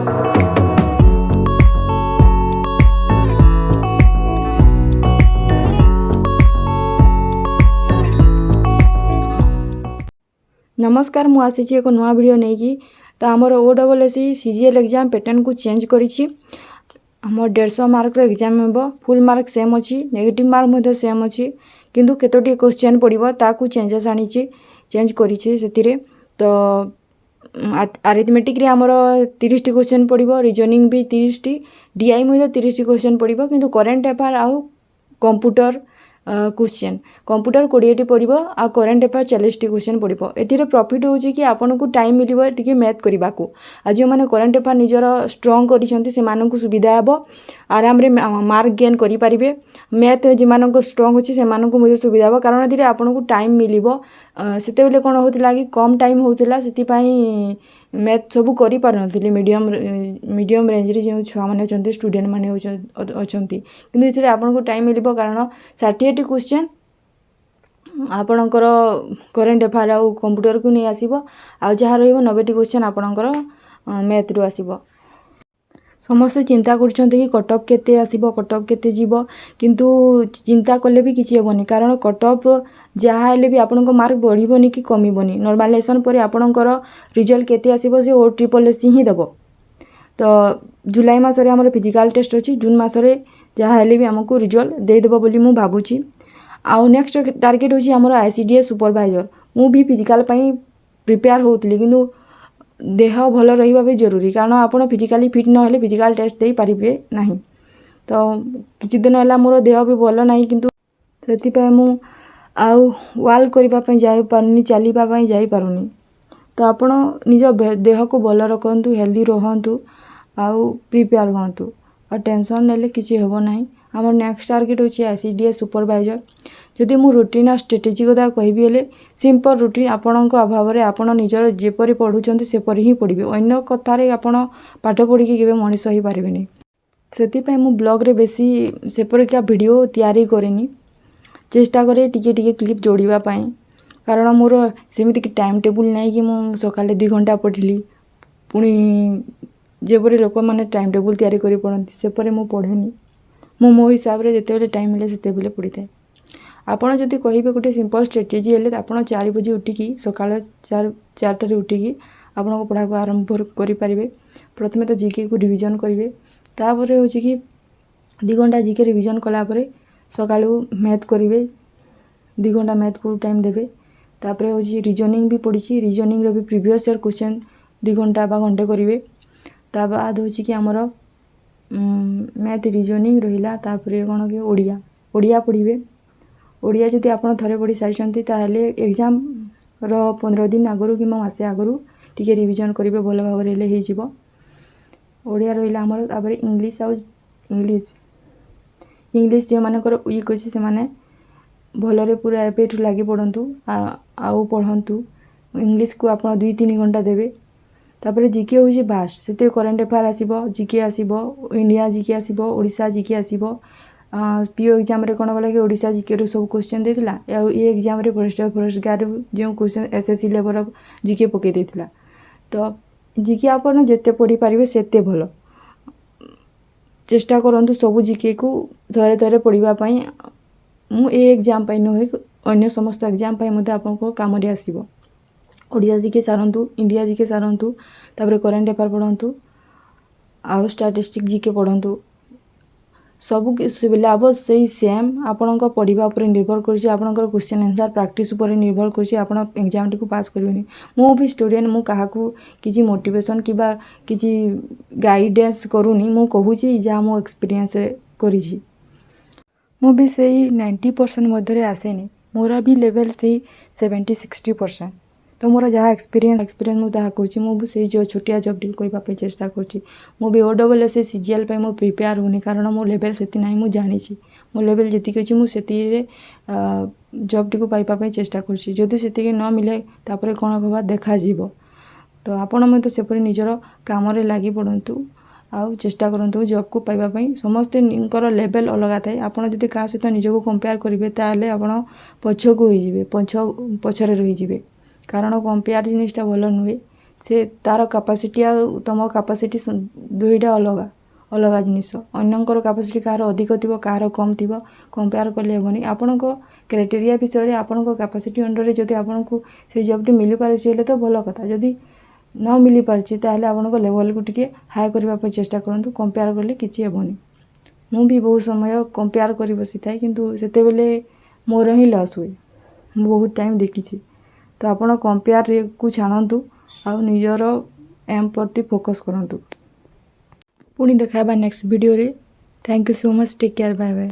नमस्कार मु आसी एक नुआ वीडियो नहीं कि तो आमर OSSC CGL एग्जाम पैटर्न को चेंज करी आम 150 मार्क एग्जाम हम फुल मार्क सेम अच्छी नेगेटिव मार्क सेम अच्छी किंतु केतोटी क्वेश्चन पड़ो ताकू चेंजेस आनी चेंज करी तो अरिथमेटिक रे आमर 30 क्वेश्चन पड़ो रीजनिंग भी 30 DI 30 क्वेश्चन पड़ो किंतु करेंट अफेयर आउ कंप्यूटर क्वेश्चन कंप्यूटर 20 पड़ो आ करेंट अफेयर 40 क्वेश्चन पड़ो ए प्रॉफिट हो कि आपन को टाइम मिलिबो टिके मैथ करने को आज जो मैंने करेंट अफेयर निजर स्ट्रॉन्ग करिसेंती से मानक सुविधा हेबो आराम रे मार्क गेन करि पारिबे मैथ जे मानक स्ट्रॉन्ग अछि से मानक मुझे सुविधा हेबो कारण धीरे आपन को टाइम मिलिबो सेते बेले कोन होतिला कि कम टाइम होतिला सेति पई मैथ सब करि पारनथिले मीडियम रेंज रे जो छुआ माने अछंती स्टूडेंट माने अछंती किंतु एथिरे आपन को टाइम मिलिबो कारण 68 क्वेश्चन आपणकर करेंट अफेयर आउ कंप्यूटर को नहीं आसीबो आ जहाँ रहिबो 90 क्वेश्चन आपणकर मैथ रु आसीबो समस्त चिंता करछन्ते कि कट ऑफ केते आसीबो कट ऑफ केते जीवो किंतु चिंता कले भी किछि हेबोनी कारण कट ऑफ जहाँ हेले भी आपणको मार्क बढ़िबोनी कि कमिबोनी नॉर्मलाइजेशन पर आपणकर रिजल्ट केते आसीबो से OSSC ही देबो तो जुलाई मासरे हमर फिजिकल टेस्ट अछि जून मासरे जहाँ हेले भी हमको रिजल्ट दे देबो बोली मु भाबुची आउ नेक्स्ट टार्गेट होची हमर ICDS सुपरवाइजर मु भी फिजिकल पई प्रिपेयर होतली किंतु देह भल रहिबा भी जरूरी कारण आपण फिजिकली फिट न हेले फिजिकल टेस्ट दे पारिबे नाही तो किछि दिन होला मोर देह भी भल नाही किंतु सेति पय मु आउ वाल करबा पई जाय पारनी चलीबा पई जाय पारुनी तो आपण निज देह को भल रखंतु हेल्दी रहंतु आउ प्रिपेयर होंतु और टेंशन नेले किछि हेबो नाही हमर नेक्स्ट टार्गेट होची ICDS सुपरवाइजर जदि मु रूटीन आ स्ट्रेटेजी कथा कहबी हेले सिंपल रूटीन आपणक अभाव रे आपण निजर जेपरी पढुचंती सेपरी ही पढिबे अन्य कथा रे आपण पाठ पढी के केबे मनीष ही पारिबेनी सेति पय मु ब्लॉग रे बेसी सेपरी का वीडियो तयारी करेनी चेष्टा करे टिके टिके क्लिप जोड़िबा पय कारण मोर सेमिति कि टाइम टेबल नै कि मु सकाले 2 घंटा पढिली पुनी जेपरी लोक माने टाइम टेबल तयारी करी पड़ती सेपरी मु पढेनी मो हिसाब रे जते बेले टाइम मिले सेते बेले पढिते आपण जदि कहिबे गोटे सिंपल स्ट्रेटेजी हेले आपण 4 बजे उठिकी सकाळे 4 रे उठिकी आपण को पढ़ा को आरंभ करि परिबे प्रथमे तो जीके को रिवीजन करिवे तापरे होची कि 2 घंटा जीके रिवीजन कला परे सकाळू मैथ करिवे 2 घंटा मैथ को टाइम देबे तापरे होची रीजनिंग भी पढिची रीजनिंग रो भी प्रीवियस ईयर क्वेश्चन 2 घंटा बा घंटे करिवे ता बाद होची कि हमरो मैथ रीजनिंग रहिला तापरे कोन कि ओडिया पढिबे ओडिया जदि आपण थरे पढी सारिछंती ताले एग्जाम रो 15 दिन आगरु कि मासे आगरु टिके रिवीजन करिवे भलो भाव रे हे जिवो ओडिया रहिला हमर तापरे इंग्लिश जे मानकर वीक अछि से माने भलो रे पूरा एपेठ लागि पडंतु आउ पढंतु इंग्लिश को आपण 2-3 घंटा देबे तापरे जीके होची भाष सेते करेंट अफेयर आसीबो जीके आसीबो इंडिया जीके आसीबो ओडिसा जीके आसीबो पीओ एग्जाम रे कोन बोले कि ओडिसा जीके रो सब क्वेश्चन देथिला ए एग्जाम रे फॉरेस्ट गार्ड जो question SSC level of GK पके देथिला तो जीके आपण जते पढी पारिबे सेते भलो चेष्टा करंतु सब जीके को थरे थरे पढिबा पई मु ए एग्जाम पई न होय अन्य समस्त एग्जाम पई मते आपन को काम रे आसीबो ओडिया जीके सारंतु इंडिया जीके सारंतु तापरे करेंट अफेयर पढंतु आउ स्टैटिस्टिक जीके पढंतु सब सिलेबस सही सेम आपणक पढ़िबा ऊपर निर्भर करछि आपणकर क्वेश्चन आंसर प्रैक्टिस ऊपर निर्भर करछि आपण एग्जाम टी को पास करबेनी मु भी स्टूडेंट मु काहा को किछि मोटिवेशन किबा किछि गाइडेंस करूनी मु कहूछि जा मो एक्सपीरियंस करिछि मु भी सही 90% मध्य रे आसेनी मोरा भी लेवल सही 70-60% तो मोर जहाँ एक्सपीरियंस मु ताहा कहूछि मु भी सही जो छोटिया जॉब टी करबा पे चेष्टा करछि मु भी OSSC CGL पे मु प्रिपेयर होनी कारण मो लेवल सेति नाही मु जानिछि मो लेवल जति कहछि मु सेति रे जॉब टी को पाइबा पे चेष्टा करछि जदि सेति के न मिले तापरे कोन होबा देखा जीवो तो आपण मते सेपरि निजरो काम रे लागि पडंतु आउ चेष्टा करंतु जॉब को पाइबा पई समस्त निकर लेवल अलग थाए आपण जदि का सहित निजको कंपेयर करिवे ताले आपण पछको होई जिवे पछरे रहि जिवे कारण कंपेयर जिनिसटा भलो नुहे ସେ ତା'ର କାପାସିଟି ଆଉ ତୁମ କାପାସିଟି ଦୁଇଟା ଅଲଗା ଅଲଗା ଜିନିଷ। ଅନ୍ୟଙ୍କର କାପାସିଟି କାହାର ଅଧିକ ଥିବ କାହାର କମ୍ ଥିବ, କମ୍ପେୟାର କଲେ ହେବନି। ଆପଣଙ୍କ କ୍ରାଇଟେରିଆ ବିଷୟରେ ଆପଣଙ୍କ କାପାସିଟି ଅଣ୍ଡରରେ ଯଦି ଆପଣଙ୍କୁ ସେଇ ଜବ୍ଟି ମିଳିପାରୁଛି ହେଲେ ତ ଭଲ କଥା। ଯଦି ନ ମିଳିପାରୁଛି ତାହେଲେ ଆପଣଙ୍କ ଲେଭେଲକୁ ଟିକେ ହାଇ କରିବା ପାଇଁ ଚେଷ୍ଟା କରନ୍ତୁ। କମ୍ପେୟାର କଲେ କିଛି ହେବନି। ମୁଁ ବି ବହୁତ ସମୟ କମ୍ପେୟାର କରି ବସିଥାଏ, କିନ୍ତୁ ସେତେବେଳେ ମୋର ହିଁ ଲସ୍ ହୁଏ। ମୁଁ ବହୁତ ଟାଇମ୍ ଦେଖିଛି। ତ ଆପଣ କମ୍ପେୟାରକୁ ଛାଡ଼ନ୍ତୁ ଆଉ ନିଜର ଏମ୍ ପ୍ରତି ଫୋକସ୍ କରନ୍ତୁ। ପୁଣି ଦେଖା ହେବା ନେକ୍ସଟ ଭିଡ଼ିଓରେ। Thank you so much. Take care. Bye bye.